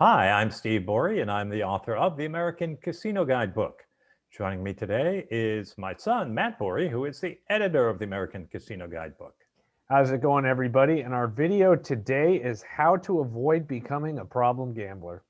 Hi, I'm Steve Bourie, and I'm the author of the American Casino Guidebook. Joining me today is my son, Matt Bourie, who is the editor of the American Casino Guidebook. How's it going, everybody? And our video today is how to avoid becoming a problem gambler.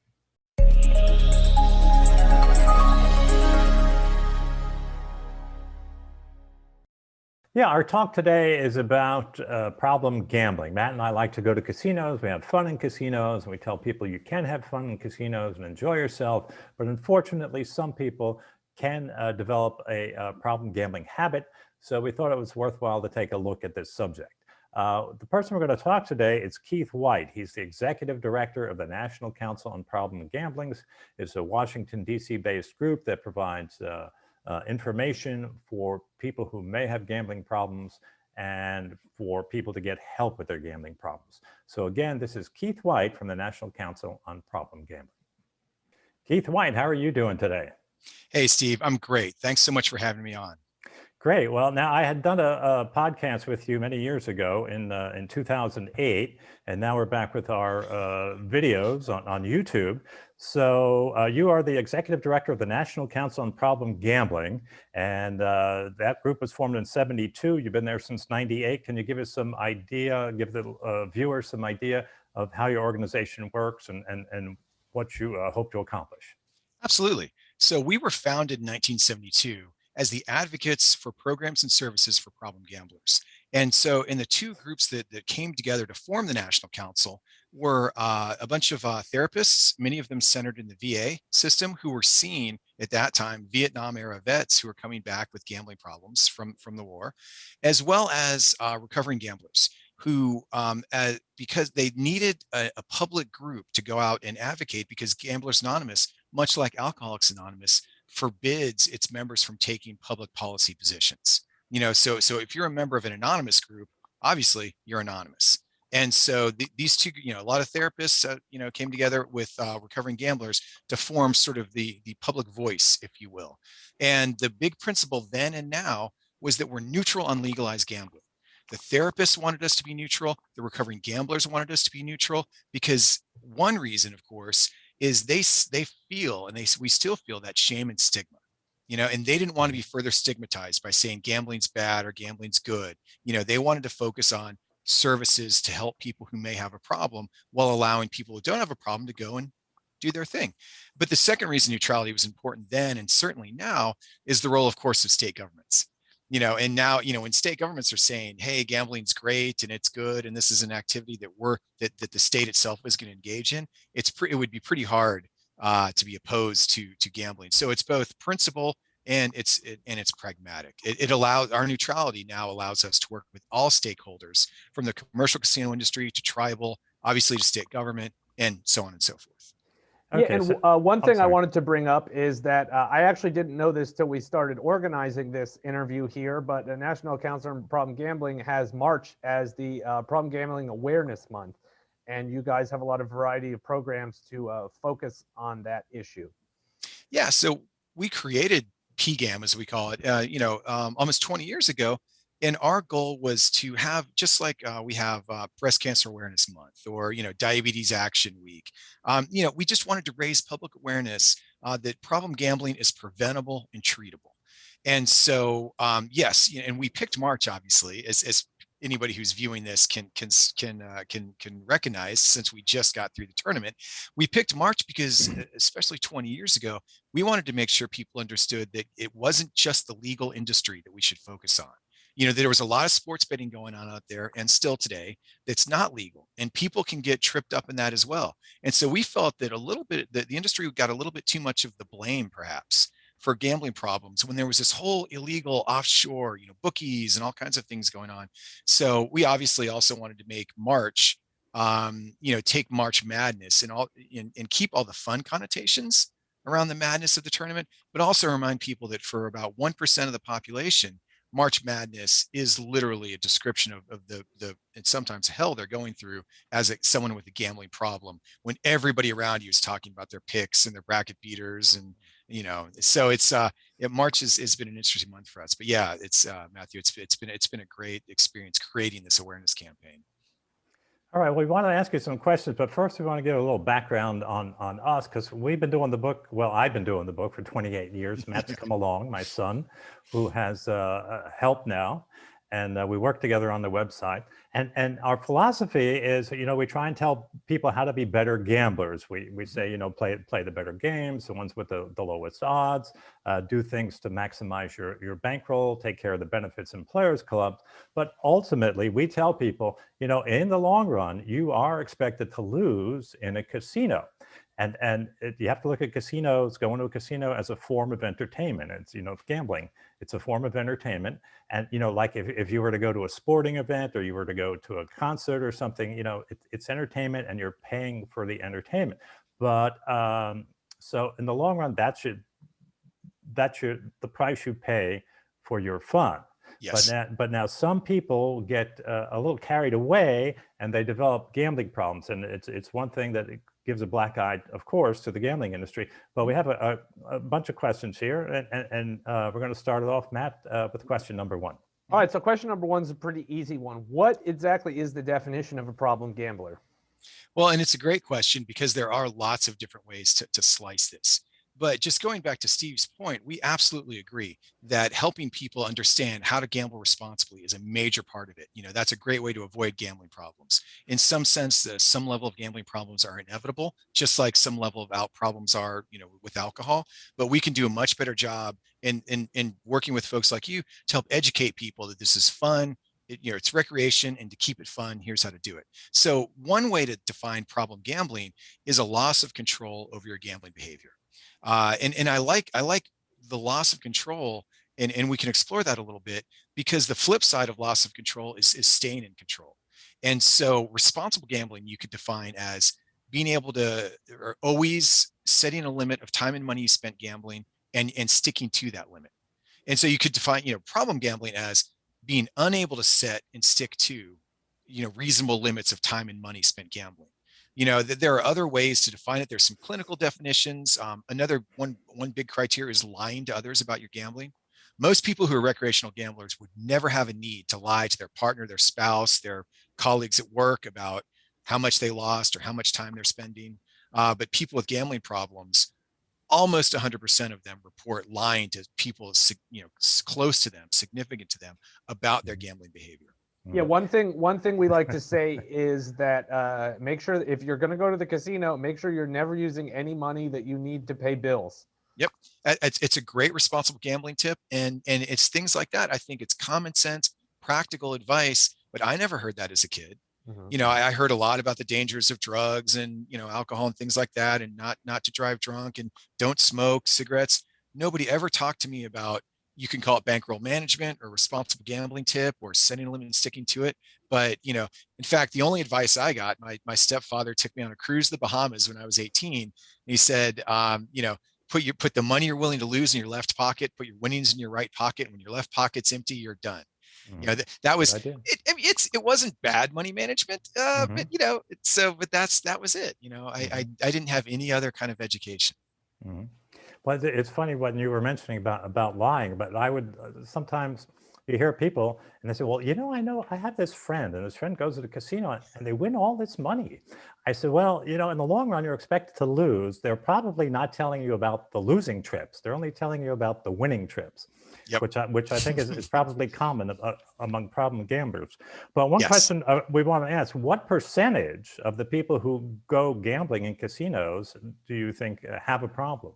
Yeah, our talk today is about problem gambling. Matt and I like to go to casinos. We have fun in casinos, and we tell people you can have fun in casinos and enjoy yourself. But unfortunately, some people can develop a problem gambling habit. So we thought it was worthwhile to take a look at this subject. The person we're going to talk today is Keith Whyte. He's the executive director of the National Council on Problem Gambling. It's a Washington, D.C. based group that provides information for people who may have gambling problems and for people to get help with their gambling problems. So again, this is Keith Whyte from the National Council on Problem Gambling. Keith Whyte, how are you doing today? Hey, Steve, I'm great. Thanks so much for having me on. Great. Well, now I had done a podcast with you many years ago in 2008, and now we're back with our videos on YouTube. So you are the executive director of the National Council on Problem Gambling, and that group was formed in '72. You've been there since '98. Can you give us some idea, give the viewers some idea of how your organization works and what you hope to accomplish? Absolutely. So we were founded in 1972 as the advocates for programs and services for problem gamblers. And so in the two groups that came together to form the National Council were a bunch of therapists, many of them centered in the VA system, who were seeing at that time Vietnam era vets who were coming back with gambling problems from the war, as well as recovering gamblers who, because they needed a public group to go out and advocate, because Gamblers Anonymous, much like Alcoholics Anonymous, forbids its members from taking public policy positions. So if you're a member of an anonymous group, obviously you're anonymous. And so these two, a lot of therapists, came together with recovering gamblers to form sort of the public voice, if you will. And the big principle then and now was that we're neutral on legalized gambling. The therapists wanted us to be neutral. The recovering gamblers wanted us to be neutral, because one reason, of course, is they feel, and we still feel, that shame and stigma, and they didn't want to be further stigmatized by saying gambling's bad or gambling's good. They wanted to focus on services to help people who may have a problem, while allowing people who don't have a problem to go and do their thing. But the second reason neutrality was important then, and certainly now, is the role, of course, of state governments. And now, when state governments are saying, hey, gambling's great and it's good, and this is an activity that the state itself is going to engage in, it would be pretty hard to be opposed to gambling. So it's both principle and it's pragmatic. It allows, our neutrality now allows us to work with all stakeholders, from the commercial casino industry to tribal, obviously to state government, and so on and so forth. Okay, yeah, and so, one thing I wanted to bring up is that I actually didn't know this till we started organizing this interview here, but the National Council on Problem Gambling has March as the Problem Gambling Awareness Month, and you guys have a lot of variety of programs to focus on that issue. Yeah, so we created PGAM, as we call it, almost 20 years ago. And our goal was to have, just like we have Breast Cancer Awareness Month, or Diabetes Action Week. We just wanted to raise public awareness that problem gambling is preventable and treatable. And so, yes, and we picked March, obviously, as anybody who's viewing this can recognize, since we just got through the tournament. We picked March because, especially 20 years ago, we wanted to make sure people understood that it wasn't just the legal industry that we should focus on. There was a lot of sports betting going on out there, and still today, that's not legal, and people can get tripped up in that as well. And so we felt that the industry got a little bit too much of the blame, perhaps, for gambling problems, when there was this whole illegal offshore, bookies and all kinds of things going on. So we obviously also wanted to make March, take March Madness and keep all the fun connotations around the madness of the tournament, but also remind people that for about 1% of the population, March Madness is literally a description of the and sometimes hell they're going through as someone with a gambling problem, when everybody around you is talking about their picks and their bracket beaters, and so it's March has been an interesting month for us. But yeah, it's Matthew, it's been a great experience creating this awareness campaign. All right, we want to ask you some questions, but first we want to give a little background on us, because we've been doing the book. Well, I've been doing the book for 28 years. Matt's come along, my son, who has help now, and we work together on the website. And our philosophy is, we try and tell people how to be better gamblers. We say, play the better games, the ones with the lowest odds, do things to maximize your bankroll, take care of the benefits in players clubs. But ultimately, we tell people, in the long run, you are expected to lose in a casino. And you have to look at casinos, going to a casino as a form of entertainment. It's, gambling. It's a form of entertainment. And, like if you were to go to a sporting event or you were to go to a concert or something, it's entertainment and you're paying for the entertainment. But so in the long run, that's the price you pay for your fun. Yes. But now some people get a little carried away and they develop gambling problems. And it's one thing that it gives a black eye, of course, to the gambling industry. But we have a bunch of questions here. And we're going to start it off, Matt, with question number one. All right. So question number one is a pretty easy one. What exactly is the definition of a problem gambler? Well, and it's a great question because there are lots of different ways to slice this. But just going back to Steve's point, we absolutely agree that helping people understand how to gamble responsibly is a major part of it. That's a great way to avoid gambling problems. In some sense, some level of gambling problems are inevitable, just like some level of problems are, with alcohol. But we can do a much better job in working with folks like you to help educate people that this is fun. It's recreation, and to keep it fun, here's how to do it. So one way to define problem gambling is a loss of control over your gambling behavior. And I like the loss of control, and we can explore that a little bit, because the flip side of loss of control is staying in control. And so responsible gambling you could define as being able to, or always setting a limit of time and money you spent gambling, and sticking to that limit. And so you could define, problem gambling as being unable to set and stick to, reasonable limits of time and money spent gambling. There are other ways to define it. There's some clinical definitions. Another one big criteria is lying to others about your gambling. Most people who are recreational gamblers would never have a need to lie to their partner, their spouse, their colleagues at work about how much they lost or how much time they're spending. But people with gambling problems, almost 100% of them report lying to people, close to them, significant to them, about their gambling behavior. Yeah, one thing we like to say is that make sure if you're going to go to the casino, make sure you're never using any money that you need to pay bills. Yep, it's a great responsible gambling tip, and it's things like that. I think it's common sense, practical advice, but I never heard that as a kid. Mm-hmm. I heard a lot about the dangers of drugs and alcohol and things like that, and not to drive drunk, and don't smoke cigarettes. Nobody ever talked to me about, you can call it bankroll management or responsible gambling tip or setting a limit and sticking to it. But, in fact, the only advice I got, my stepfather took me on a cruise to the Bahamas when I was 18. And he said, put the money you're willing to lose in your left pocket, put your winnings in your right pocket. And when your left pocket's empty, you're done. Mm-hmm. That was it. It wasn't bad money management, mm-hmm. But that was it. I didn't have any other kind of education. Mm-hmm. Well, it's funny when you were mentioning about lying, but I would sometimes you hear people and they say, well, I have this friend, and this friend goes to the casino and they win all this money. I said, well, in the long run, you're expected to lose. They're probably not telling you about the losing trips. They're only telling you about the winning trips, yep. which I think is probably common among problem gamblers. But one question we want to ask, what percentage of the people who go gambling in casinos do you think have a problem?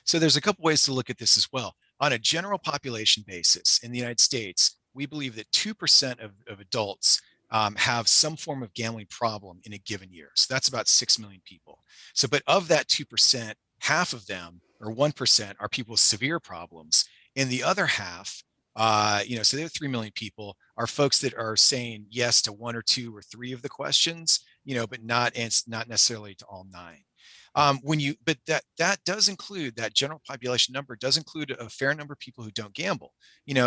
So there's a couple ways to look at this as well. On a general population basis in the United States, we believe that 2% of adults have some form of gambling problem in a given year. So that's about 6 million people. So, but of that 2%, half of them, or 1%, are people with severe problems. And the other half, so there are 3 million people, are folks that are saying yes to 1 or 2 or 3 of the questions, but not necessarily to all 9. But that does include, that general population number does include a fair number of people who don't gamble,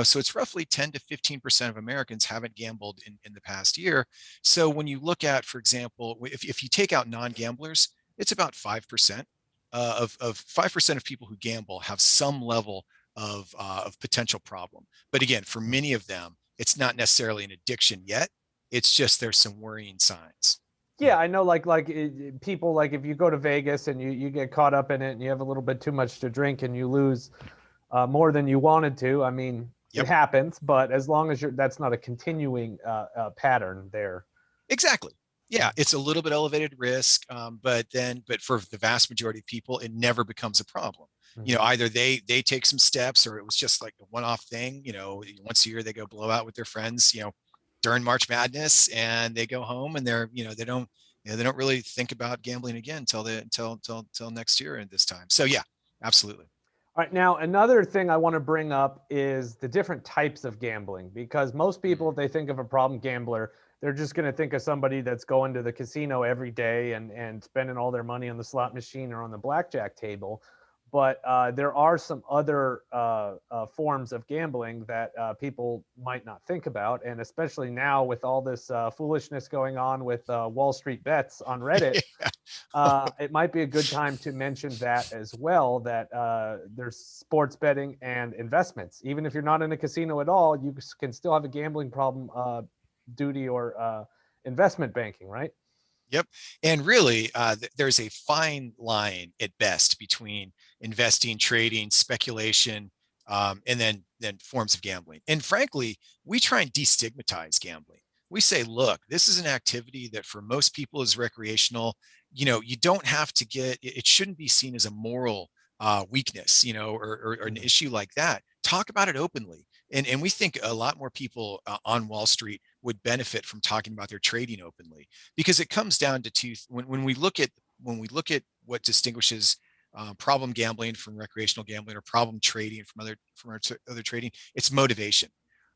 so it's roughly 10 to 15% of Americans haven't gambled in the past year. So when you look at, for example, if you take out non-gamblers, it's about 5% of 5% of people who gamble have some level of potential problem. But again, for many of them, it's not necessarily an addiction yet. It's just there's some worrying signs. Yeah, I know. People, like if you go to Vegas and you get caught up in it and you have a little bit too much to drink and you lose more than you wanted to. I mean, it Yep. happens, but as long as that's not a continuing pattern there. Exactly. Yeah, it's a little bit elevated risk, but for the vast majority of people, it never becomes a problem. Either they take some steps, or it was just like a one-off thing. Once a year they go blow out with their friends, during March Madness, and they go home and they don't really think about gambling again until next year at this time. So yeah, absolutely. All right. Now, another thing I want to bring up is the different types of gambling, because most people, if they think of a problem gambler, they're just going to think of somebody that's going to the casino every day and spending all their money on the slot machine or on the blackjack table. But there are some other forms of gambling that people might not think about. And especially now with all this foolishness going on with Wall Street bets on Reddit, it might be a good time to mention that as well, that there's sports betting and investments. Even if you're not in a casino at all, you can still have a gambling problem due to your investment banking, right? Yep. And really, there's a fine line at best between investing, trading, speculation, and then forms of gambling. And frankly, we try and destigmatize gambling. We say, look, this is an activity that for most people is recreational. You don't have to it shouldn't be seen as a moral weakness, or an issue like that. Talk about it openly. And we think a lot more people on Wall Street would benefit from talking about their trading openly, because it comes down to when we look at what distinguishes problem gambling from recreational gambling, or problem trading from other trading, it's motivation.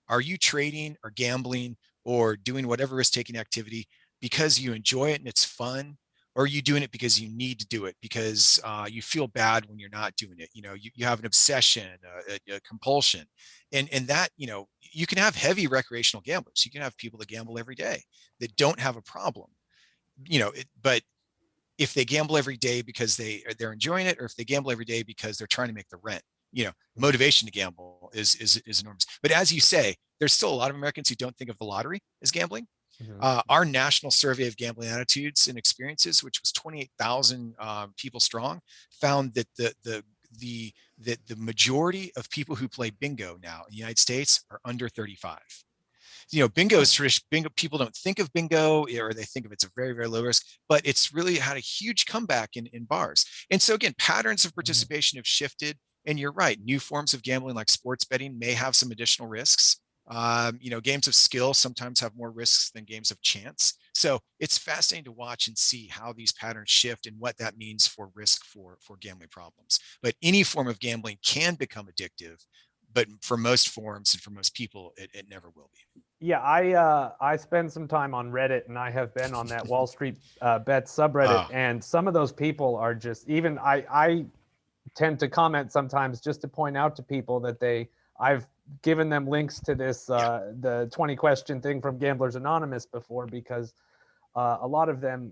Are you trading or gambling or doing whatever risk-taking activity because you enjoy it and it's fun? Or are you doing it because you need to do it because you feel bad when you're not doing it? You have an obsession, a compulsion, and that, you can have heavy recreational gamblers. You can have people that gamble every day that don't have a problem, but if they gamble every day because they're enjoying it, or if they gamble every day because they're trying to make the rent, motivation to gamble is enormous. But as you say, there's still a lot of Americans who don't think of the lottery as gambling. Our national survey of gambling attitudes and experiences, which was 28,000 people strong, found that the majority of people who play bingo now in the United States are under 35. Bingo is tradition. Bingo, people don't think of bingo, or they think of it's a very, very low risk, but it's really had a huge comeback in bars. And so again, patterns of participation have shifted. And you're right, new forms of gambling like sports betting may have some additional risks. Games of skill sometimes have more risks than games of chance. So it's fascinating to watch and see how these patterns shift and what that means for risk for gambling problems. But any form of gambling can become addictive, but for most forms and for most people, it never will be. Yeah, I spend some time on Reddit, and I have been on that Wall Street bet subreddit, and some of those people are just, even I tend to comment sometimes just to point out to people that I've given them links to this the 20 question thing from Gamblers Anonymous before, because a lot of them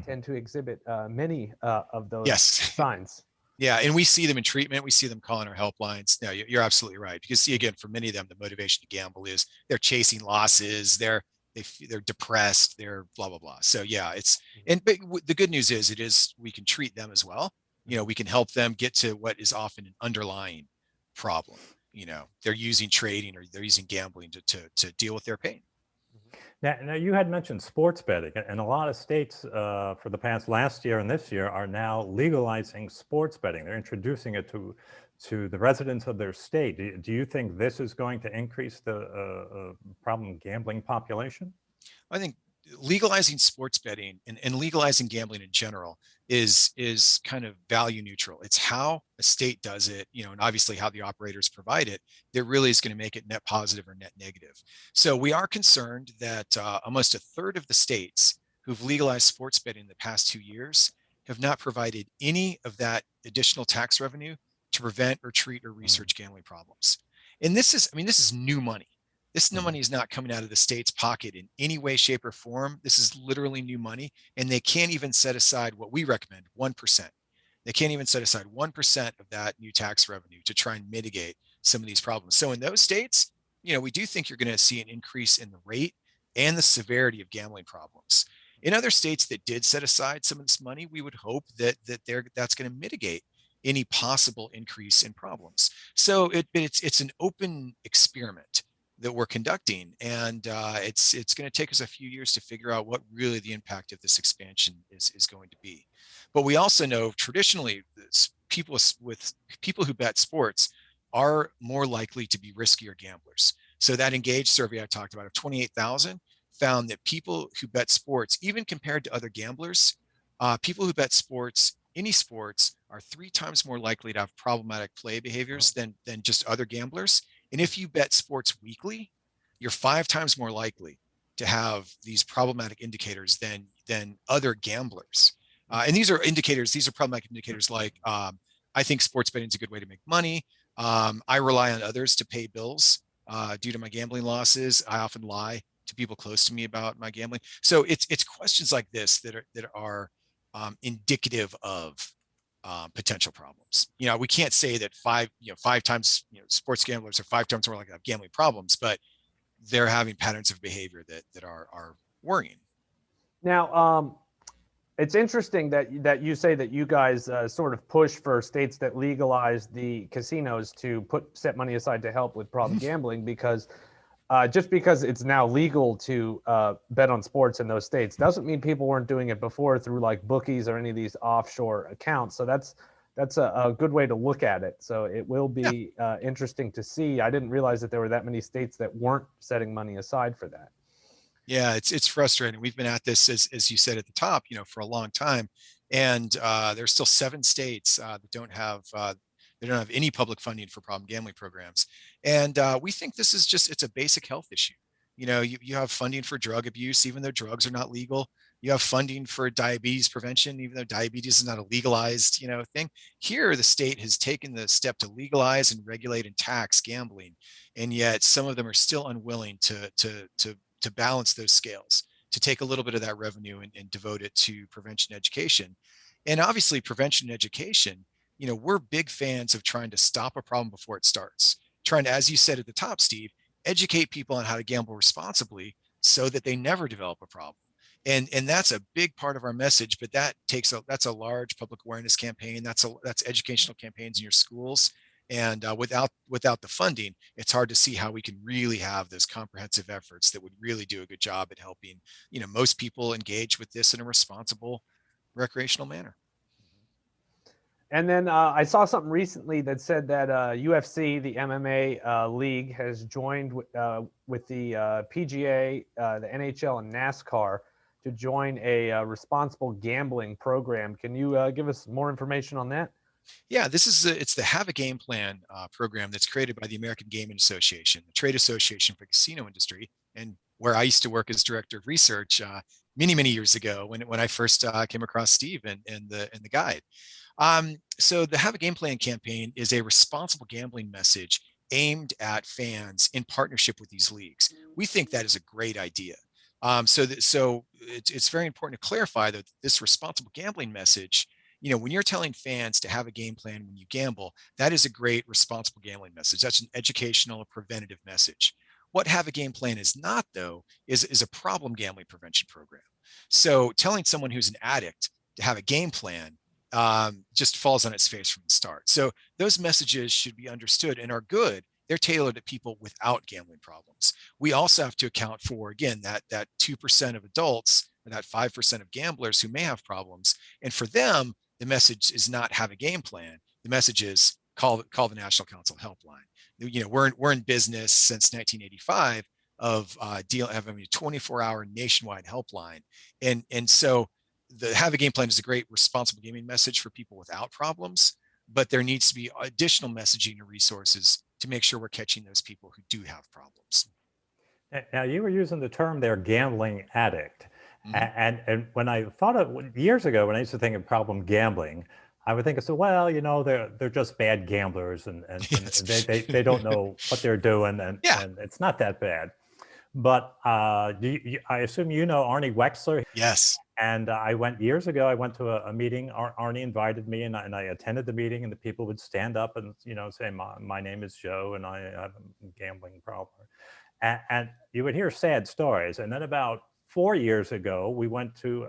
tend to exhibit many of those signs. Yeah, and we see them in treatment. We see them calling our helplines. No, you're absolutely right. Because see, again, for many of them, the motivation to gamble is they're chasing losses. They're depressed. They're blah blah blah. So yeah, but the good news is we can treat them as well. We can help them get to what is often an underlying problem. They're using trading or they're using gambling to deal with their pain. Now, you had mentioned sports betting, and a lot of states for the past last year and this year are now legalizing sports betting. They're introducing it to the residents of their state. Do you think this is going to increase the problem gambling population? I think legalizing sports betting and legalizing gambling in general is kind of value neutral. It's how a state does it, and obviously how the operators provide it, that really is going to make it net positive or net negative. So we are concerned that almost a third of the states who've legalized sports betting in the past 2 years have not provided any of that additional tax revenue to prevent or treat or research gambling problems. And this is new money. This money is not coming out of the state's pocket in any way, shape, or form. This is literally new money. And they can't even set aside what we recommend, 1%. They can't even set aside 1% of that new tax revenue to try and mitigate some of these problems. So in those states, we do think you're going to see an increase in the rate and the severity of gambling problems. In other states that did set aside some of this money, we would hope that's going to mitigate any possible increase in problems. So it's an open experiment that we're conducting, and it's going to take us a few years to figure out what really the impact of this expansion is going to be. But we also know traditionally people who bet sports are more likely to be riskier gamblers. So that Engage survey I talked about of 28,000 found that people who bet sports, even compared to other gamblers, people who bet sports, any sports, are 3 times more likely to have problematic play behaviors than just other gamblers. And if you bet sports weekly, you're 5 times more likely to have these problematic indicators than other gamblers. And these are indicators, these are problematic indicators like, I think sports betting is a good way to make money. I rely on others to pay bills due to my gambling losses. I often lie to people close to me about my gambling. So it's questions like this that are indicative of potential problems. We can't say that 5 times, sports gamblers are 5 times more likely to have gambling problems, but they're having patterns of behavior that are worrying. Now, it's interesting that you say that you guys sort of push for states that legalize the casinos to set money aside to help with problem gambling, because just because it's now legal to bet on sports in those states doesn't mean people weren't doing it before through like bookies or any of these offshore accounts. So that's a good way to look at it. So it will be interesting to see. I didn't realize that there were that many states that weren't setting money aside for that. Yeah, it's frustrating. We've been at this, as you said at the top, for a long time, and there's still 7 states that don't have any public funding for problem gambling programs. And we think this is it's a basic health issue. You have funding for drug abuse, even though drugs are not legal. You have funding for diabetes prevention, even though diabetes is not a legalized, thing. Here, the state has taken the step to legalize and regulate and tax gambling, and yet some of them are still unwilling to balance those scales, to take a little bit of that revenue and devote it to prevention education. And obviously prevention and education, we're big fans of trying to stop a problem before it starts, trying to, as you said at the top, Steve, educate people on how to gamble responsibly so that they never develop a problem. And that's a big part of our message, but that's a large public awareness campaign. That's educational campaigns in your schools. And without the funding, it's hard to see how we can really have those comprehensive efforts that would really do a good job at helping, most people engage with this in a responsible recreational manner. And then I saw something recently that said that UFC, the MMA league, has joined with the PGA, the NHL, and NASCAR to join a responsible gambling program. Can you give us more information on that? Yeah, it's the Have a Game Plan program that's created by the American Gaming Association, the trade association for the casino industry, and where I used to work as director of research many years ago when I first came across Steve and the guide. So the Have a Game Plan campaign is a responsible gambling message aimed at fans in partnership with these leagues. We think that is a great idea. So it's very important to clarify that this responsible gambling message, when you're telling fans to have a game plan when you gamble, that is a great responsible gambling message. That's an educational or preventative message. What Have a Game Plan is not, though, is a problem gambling prevention program. So telling someone who's an addict to have a game plan just falls on its face from the start. So those messages should be understood and are good. They're tailored to people without gambling problems. We also have to account for, again, that 2% of adults or that 5% of gamblers who may have problems. And for them, the message is not have a game plan. The message is call the National Council helpline. We're in business since 1985 of having a 24-hour nationwide helpline. And so the Have a Game Plan is a great responsible gaming message for people without problems, but there needs to be additional messaging and resources to make sure we're catching those people who do have problems. Now, you were using the term there, gambling addict. Mm-hmm. And when I thought of years ago, when I used to think of problem gambling, I would think, well, they're just bad gamblers and yes. they don't know what they're doing and it's not that bad. But I assume Arnie Wexler. Yes. And years ago, I went to a meeting. Arnie invited me, and I attended the meeting, and the people would stand up and say, my name is Joe, and I have a gambling problem. And you would hear sad stories. And then about 4 years ago, we went to,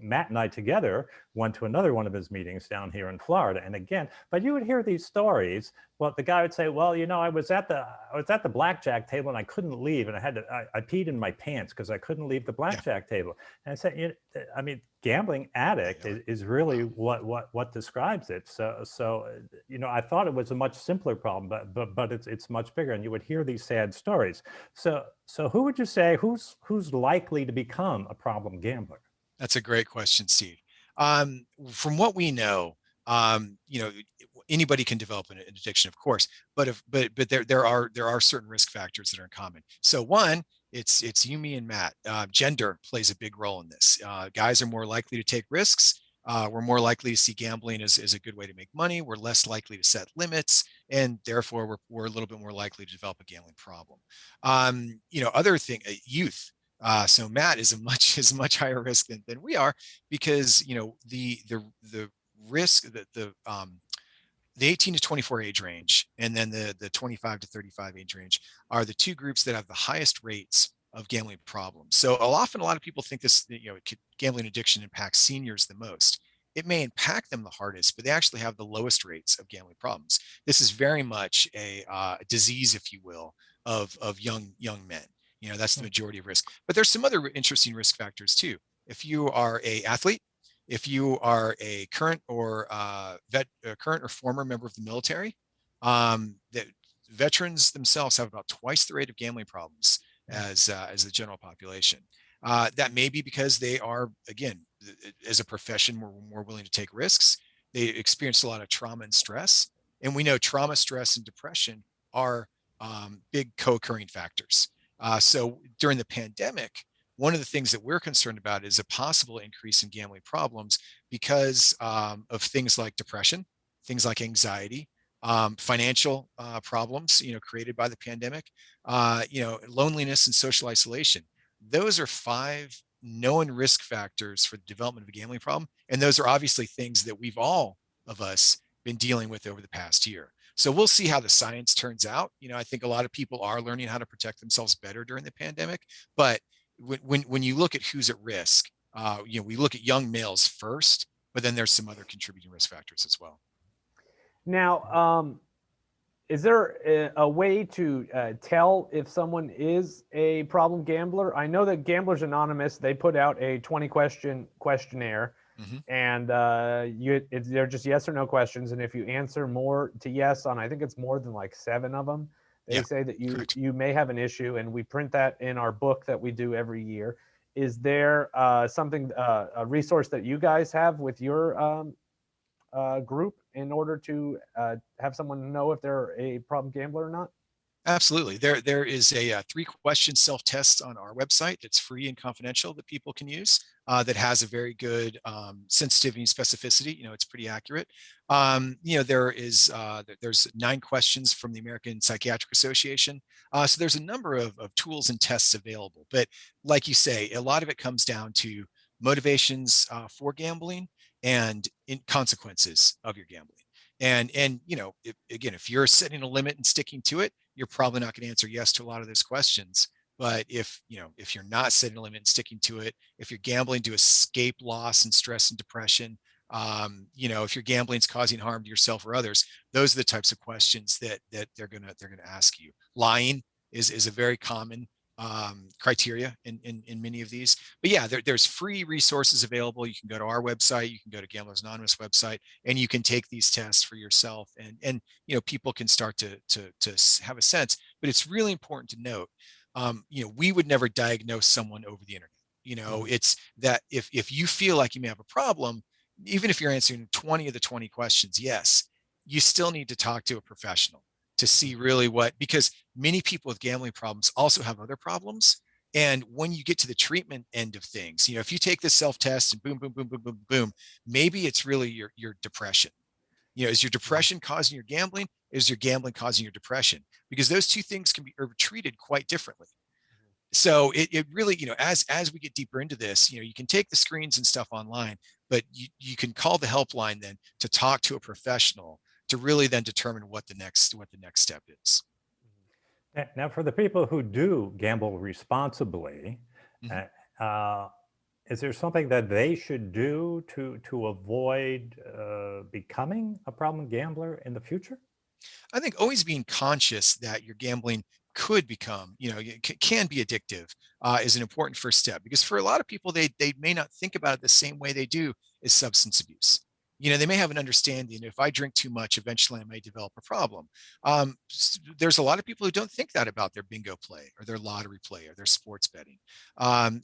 Matt and I together went to another one of his meetings down here in Florida. And again, but you would hear these stories. Well, the guy would say, well, you know, I was at the blackjack table and I couldn't leave. And I peed in my pants because I couldn't leave the blackjack table. And I said, you know, I mean, gambling addict is really what describes it. So, you know, I thought it was a much simpler problem, but it's much bigger. And you would hear these sad stories. So who would you say, who's likely to become a problem gambler? That's a great question, Steve. From what we know, you know, anybody can develop an addiction, of course, but there are certain risk factors that are in common. So one, it's you, me, and Matt. Gender plays a big role in this. Guys are more likely to take risks. We're more likely to see gambling as a good way to make money. We're less likely to set limits, and therefore we're a little bit more likely to develop a gambling problem. You know, other thing, youth. So Matt is a much higher risk than we are, because you know the risk that the 18 to 24 age range, and then the 25 to 35 age range are the two groups that have the highest rates of gambling problems. So often a lot of people think this, you know, gambling addiction impacts seniors the most. It may impact them the hardest, but they actually have the lowest rates of gambling problems. This is very much a disease, if you will, of young men. You know, that's the majority of risk. But there's some other interesting risk factors too. If you are an athlete, if you are a current or current or former member of the military, that veterans themselves have about twice the rate of gambling problems as the general population. That may be because they are, again, as a profession, more willing to take risks. They experience a lot of trauma and stress, and we know trauma, stress, and depression are big co-occurring factors. So during the pandemic, one of the things that we're concerned about is a possible increase in gambling problems because of things like depression, things like anxiety, financial problems, you know, created by the pandemic, you know, loneliness and social isolation. Those are 5 known risk factors for the development of a gambling problem. And those are obviously things that we've all of us been dealing with over the past year. So we'll see how the science turns out. You know, I think a lot of people are learning how to protect themselves better during the pandemic. But when you look at who's at risk, you know, we look at young males first, but then there's some other contributing risk factors as well. Now, is there a way to tell if someone is a problem gambler? I know that Gamblers Anonymous, they put out a 20-question questionnaire, and they're just yes or no questions. And if you answer more to yes on, I think it's more than like 7 of them, they say that you may have an issue, and we print that in our book that we do every year. Is there something, a resource that you guys have with your group in order to have someone know if they're a problem gambler or not? Absolutely. There is a 3-question self-test on our website that's free and confidential that people can use, that has a very good sensitivity and specificity. You know, it's pretty accurate. You know, there's 9 questions from the American Psychiatric Association. So there's a number of tools and tests available. But like you say, a lot of it comes down to motivations for gambling and consequences of your gambling. And you know, if you're setting a limit and sticking to it, you're probably not going to answer yes to a lot of those questions. But if you're not setting a limit and sticking to it, if you're gambling to escape loss and stress and depression, you know, if your gambling is causing harm to yourself or others, those are the types of questions that they're gonna ask you. Lying is a very common criteria in many of these. But yeah, there's free resources available. You can go to our website, you can go to Gamblers Anonymous website, and you can take these tests for yourself. And you know, people can start to have a sense. But it's really important to note, you know, we would never diagnose someone over the internet. You know, it's that if you feel like you may have a problem, even if you're answering 20 of the 20 questions, yes, you still need to talk to a professional to see really because many people with gambling problems also have other problems. And when you get to the treatment end of things, you know, if you take this self-test and boom, boom, boom, boom, boom, boom, maybe it's really your depression. You know, is your depression causing your gambling? Is your gambling causing your depression? Because those two things can be treated quite differently. So it really, you know, as we get deeper into this, you know, you can take the screens and stuff online, but you can call the helpline then to talk to a professional to really then determine what the next step is. Now, for the people who do gamble responsibly, Is there something that they should do to avoid becoming a problem gambler in the future? I think always being conscious that your gambling could become, can be addictive is an important first step, because for a lot of people, they may not think about it the same way they do as substance abuse. They may have an understanding, if I drink too much, eventually I may develop a problem. There's a lot of people who don't think that about their bingo play or their lottery play or their sports betting.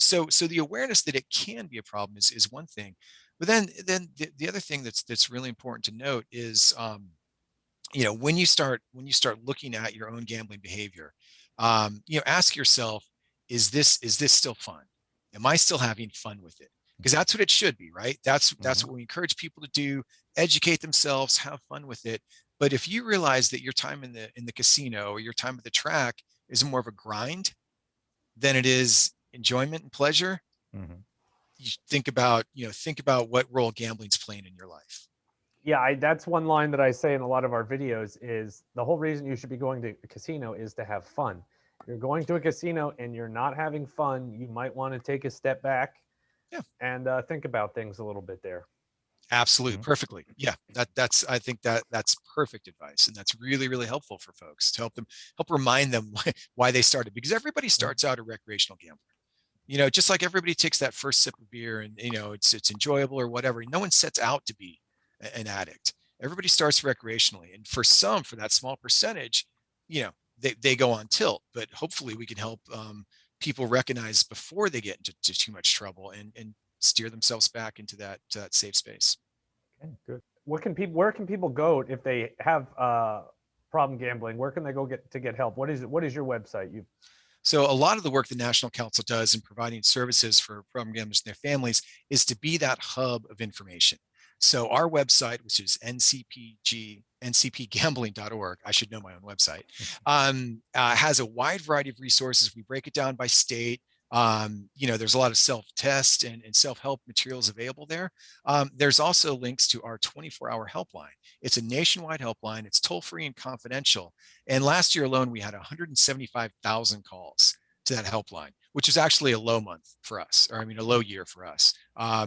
So the awareness that it can be a problem is one thing. But then the other thing that's really important to note is, when you start looking at your own gambling behavior, ask yourself, is this still fun? Am I still having fun with it? Because that's what it should be, right? That's what we encourage people to do: educate themselves, have fun with it. But if you realize that your time in the casino or your time at the track is more of a grind than it is enjoyment and pleasure, Mm-hmm. you think about what role gambling's playing in your life. Yeah, that's one line that I say in a lot of our videos is the whole reason you should be going to a casino is to have fun. You're going to a casino and you're not having fun, you might want to take a step back Yeah. and think about things a little bit there. Absolutely. Mhm. Perfectly. Yeah. I think that's perfect advice. And that's really, really helpful for folks to help remind them why they started, because everybody starts out a recreational gambler. Just like everybody takes that first sip of beer and, it's enjoyable or whatever. No one sets out to be an addict. Everybody starts recreationally. And for that small percentage, they go on tilt, but hopefully we can help people recognize before they get into too much trouble and steer themselves back into that safe space. Okay, good. Where can people go if they have problem gambling? Where can they go get help? What is your website? So a lot of the work the National Council does in providing services for problem gamblers and their families is to be that hub of information. So our website, which is ncpgambling.org, I should know my own website, has a wide variety of resources. We break it down by state. There's a lot of self-test and self-help materials available there. There's also links to our 24-hour helpline. It's a nationwide helpline. It's toll-free and confidential. And last year alone, we had 175,000 calls to that helpline, which is actually a low month for us, or a low year for us.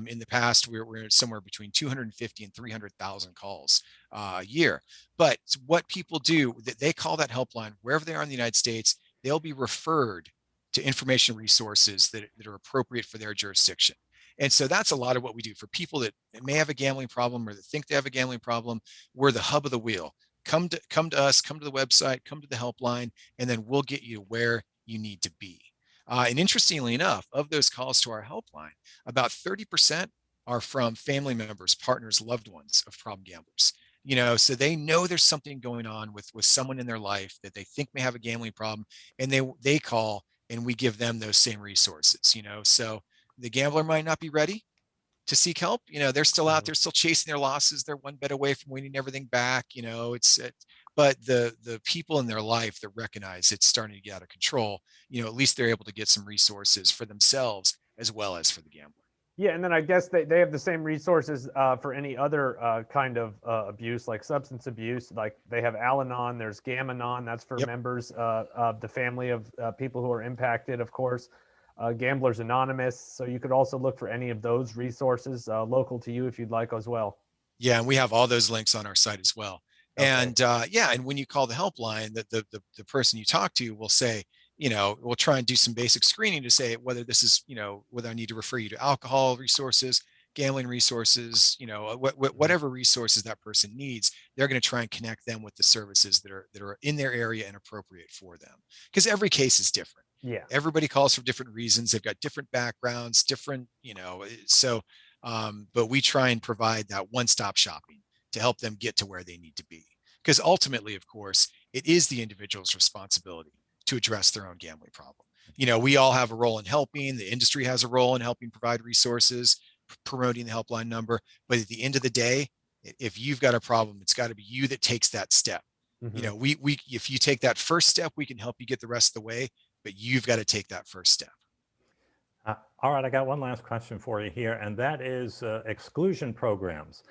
In the past, we're somewhere between 250 and 300,000 calls a year. But what people do, they call that helpline wherever they are in the United States. They'll be referred to information resources that are appropriate for their jurisdiction. And so that's a lot of what we do for people that may have a gambling problem or that think they have a gambling problem. We're the hub of the wheel. Come to us, come to the website, come to the helpline, and then we'll get you where you need to be. And interestingly enough, of those calls to our helpline, about 30% are from family members, partners, loved ones of problem gamblers. So they know there's something going on with someone in their life that they think may have a gambling problem, and they call and we give them those same resources. So the gambler might not be ready to seek help. They're still out there, still chasing their losses. They're one bet away from winning everything back. But the people in their life that recognize it's starting to get out of control, at least they're able to get some resources for themselves as well as for the gambler. Yeah, and then I guess they have the same resources for any other kind of abuse, like substance abuse. Like they have Al-Anon, there's Gam-Anon, that's for members of the family of people who are impacted, of course. Gamblers Anonymous. So you could also look for any of those resources local to you if you'd like as well. Yeah, and we have all those links on our site as well. Okay. And and when you call the helpline, the person you talk to will say, we'll try and do some basic screening to say whether this is, whether I need to refer you to alcohol resources, gambling resources, whatever resources that person needs. They're going to try and connect them with the services that are in their area and appropriate for them, because every case is different. Yeah, everybody calls for different reasons. They've got different backgrounds, different, so but we try and provide that one-stop shopping to help them get to where they need to be, because ultimately, of course, it is the individual's responsibility to address their own gambling problem. We all have a role in helping. The industry has a role in helping provide resources, promoting the helpline number. But at the end of the day, if you've got a problem, it's got to be you that takes that step. Mm-hmm. We if you take that first step, we can help you get the rest of the way, but you've got to take that first step. All right, I got one last question for you here, and that is exclusion programs.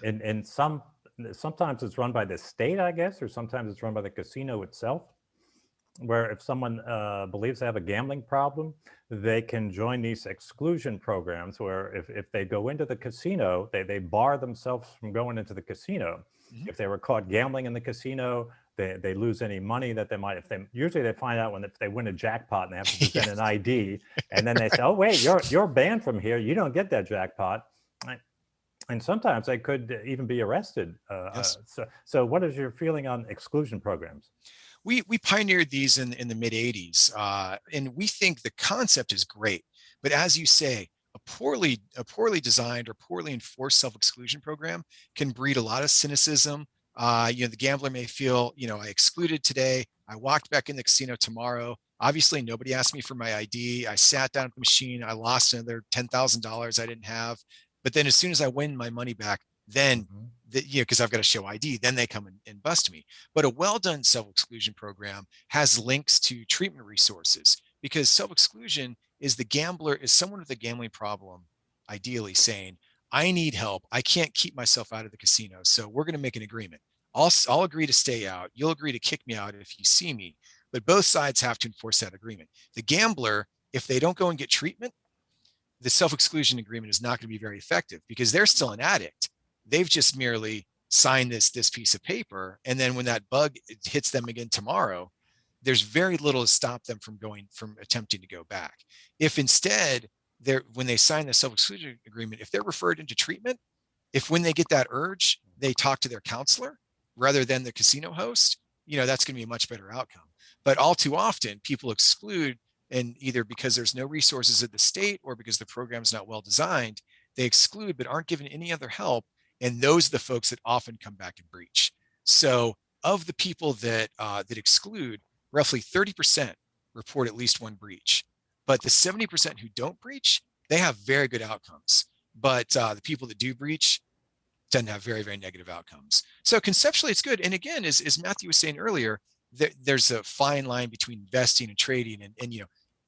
And sometimes it's run by the state, I guess, or sometimes it's run by the casino itself. where if someone believes they have a gambling problem, they can join these exclusion programs where if they go into the casino, they bar themselves from going into the casino. Mhm. If they were caught gambling in the casino, they lose any money that they might, usually they find out when if they win a jackpot and they have to present an ID, and then they say, oh wait, you're banned from here, you don't get that jackpot. And sometimes they could even be arrested. Yes. So what is your feeling on exclusion programs? We pioneered these in the mid 80s, and we think the concept is great. But as you say, a poorly designed or poorly enforced self-exclusion program can breed a lot of cynicism. The gambler may feel, I excluded today, I walked back in the casino tomorrow. Obviously, nobody asked me for my ID. I sat down at the machine. I lost another $10,000 I didn't have. But then as soon as I win my money back, then because I've got to show ID, then they come and bust me. But a well-done self-exclusion program has links to treatment resources, because self-exclusion is someone with a gambling problem, ideally saying, I need help. I can't keep myself out of the casino. So we're going to make an agreement. I'll agree to stay out. You'll agree to kick me out if you see me. But both sides have to enforce that agreement. The gambler, if they don't go and get treatment, the self-exclusion agreement is not going to be very effective because they're still an addict. They've just merely signed this piece of paper, and then when that bug hits them again tomorrow, there's very little to stop them from attempting to go back. If instead when they sign the self-exclusion agreement, if they're referred into treatment, if when they get that urge they talk to their counselor rather than the casino host, that's going to be a much better outcome. But all too often people exclude, and either because there's no resources at the state or because the program's not well designed, they exclude but aren't given any other help. And those are the folks that often come back and breach. So of the people that exclude, roughly 30% report at least one breach. But the 70% who don't breach, they have very good outcomes. But the people that do breach tend to have very, very negative outcomes. So conceptually, it's good. And again, as Matthew was saying earlier, there's a fine line between investing and trading and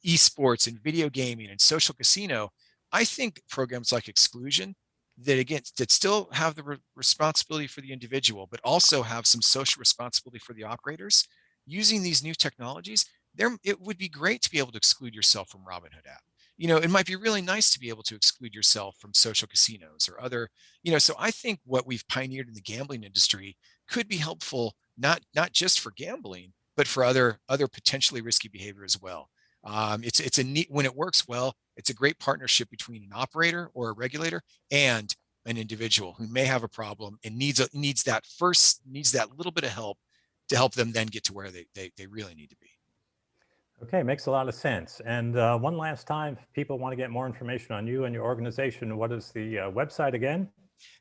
esports and video gaming and social casino. I think programs like exclusion that still have the responsibility for the individual, but also have some social responsibility for the operators. Using these new technologies, it would be great to be able to exclude yourself from Robinhood app. It might be really nice to be able to exclude yourself from social casinos or other, so I think what we've pioneered in the gambling industry could be helpful, not just for gambling, but for other potentially risky behavior as well. It's a neat, when it works well, it's a great partnership between an operator or a regulator and an individual who may have a problem and needs that little bit of help to help them then get to where they really need to be. Okay, makes a lot of sense. And one last time, if people want to get more information on you and your organization, what is the website again?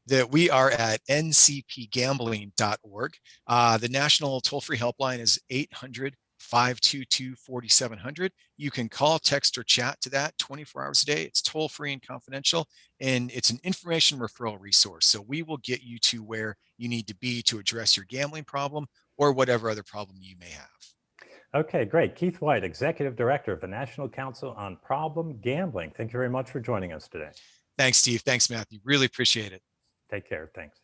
That we are at ncpgambling.org. The national toll-free helpline is 800-522-4700. You can call, text, or chat to that 24 hours a day. It's toll-free and confidential, and it's an information referral resource. So we will get you to where you need to be to address your gambling problem or whatever other problem you may have. Okay, great. Keith Whyte, Executive Director of the National Council on Problem Gambling. Thank you very much for joining us today. Thanks, Steve. Thanks, Matthew. Really appreciate it. Take care. Thanks.